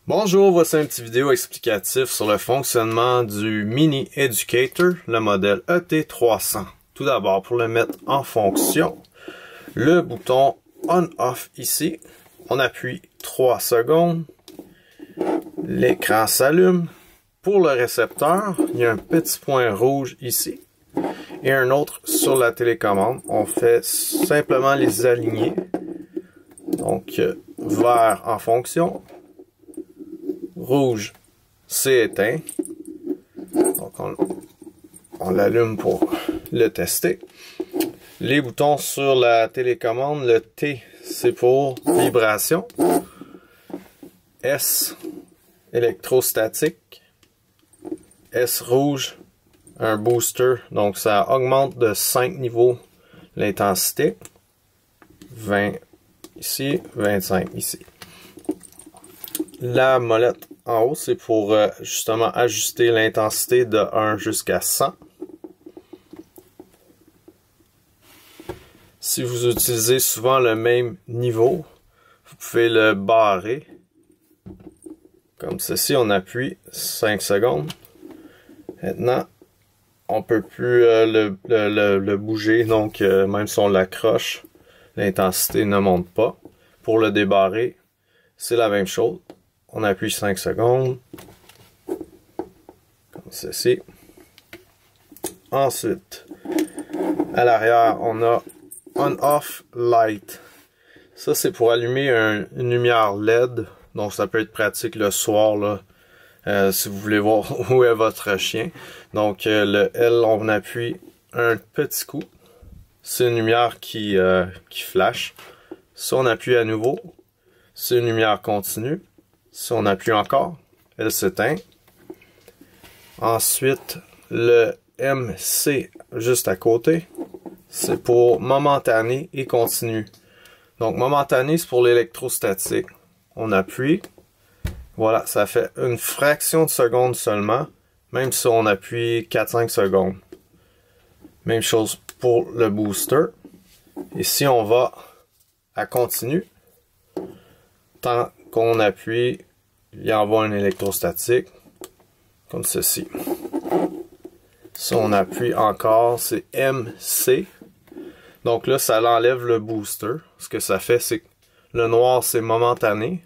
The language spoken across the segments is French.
Bonjour, voici une petite vidéo explicative sur le fonctionnement du Mini Educator, le modèle ET300. Tout d'abord, pour le mettre en fonction, le bouton On-Off ici, on appuie 3 secondes, l'écran s'allume. Pour le récepteur, il y a un petit point rouge ici et un autre sur la télécommande. On fait simplement les aligner. Donc, vert en fonction. Rouge, c'est éteint. Donc, on l'allume pour le tester. Les boutons sur la télécommande, le T, c'est pour vibration. S, électrostatique. S rouge, un booster. Donc, ça augmente de 5 niveaux l'intensité. 20 ici, 25 ici. La molette en haut, c'est pour justement ajuster l'intensité de 1 jusqu'à 100. Si vous utilisez souvent le même niveau, vous pouvez le barrer. Comme ceci, on appuie 5 secondes. Maintenant, on ne peut plus le bouger, donc même si on l'accroche, l'intensité ne monte pas. Pour le débarrer, c'est la même chose. On appuie 5 secondes, comme ceci. Ensuite, à l'arrière, on a On-Off Light. Ça, c'est pour allumer une lumière LED. Donc, ça peut être pratique le soir, là, si vous voulez voir où est votre chien. Donc, le L, on appuie un petit coup. C'est une lumière qui flash. Si on appuie à nouveau, c'est une lumière continue. Si on appuie encore, elle s'éteint. Ensuite, le MC juste à côté, c'est pour momentané et continu. Donc, momentané, c'est pour l'électrostatique. On appuie. Voilà, ça fait une fraction de seconde seulement, même si on appuie 4-5 secondes. Même chose pour le booster. Et si on va à continu, tant qu'on appuie, il envoie un électrostatique, comme ceci. Si on appuie encore, c'est MC. Donc là, ça l'enlève le booster. Ce que ça fait, c'est que le noir, c'est momentané.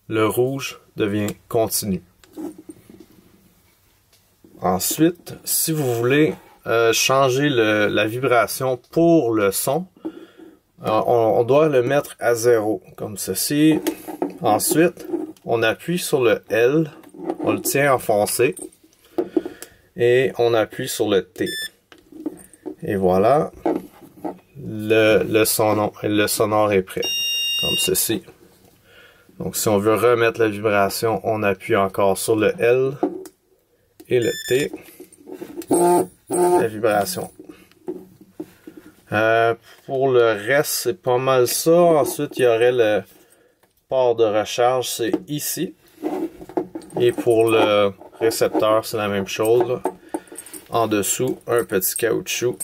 Le rouge devient continu. Ensuite, si vous voulez changer la vibration pour le son, on doit le mettre à 0, comme ceci. Ensuite, on appuie sur le L, on le tient enfoncé, et on appuie sur le T. Et voilà, le sonore est prêt, comme ceci. Donc, si on veut remettre la vibration, on appuie encore sur le L et le T. La vibration. Pour le reste, c'est pas mal ça. Ensuite, il y aurait le port de recharge, c'est ici. Et pour le récepteur, c'est la même chose, là. En dessous, un petit caoutchouc.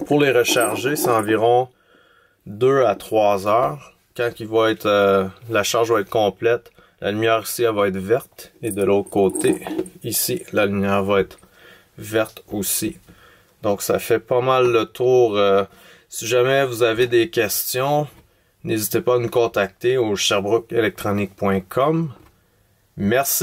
Pour les recharger, c'est environ 2 à 3 heures. Quand il va être, la charge va être complète, la lumière ici, elle va être verte. Et de l'autre côté, ici, la lumière va être verte aussi. Donc, ça fait pas mal le tour. Si jamais vous avez des questions, n'hésitez pas à nous contacter au sherbrookeelectronique.com. Merci.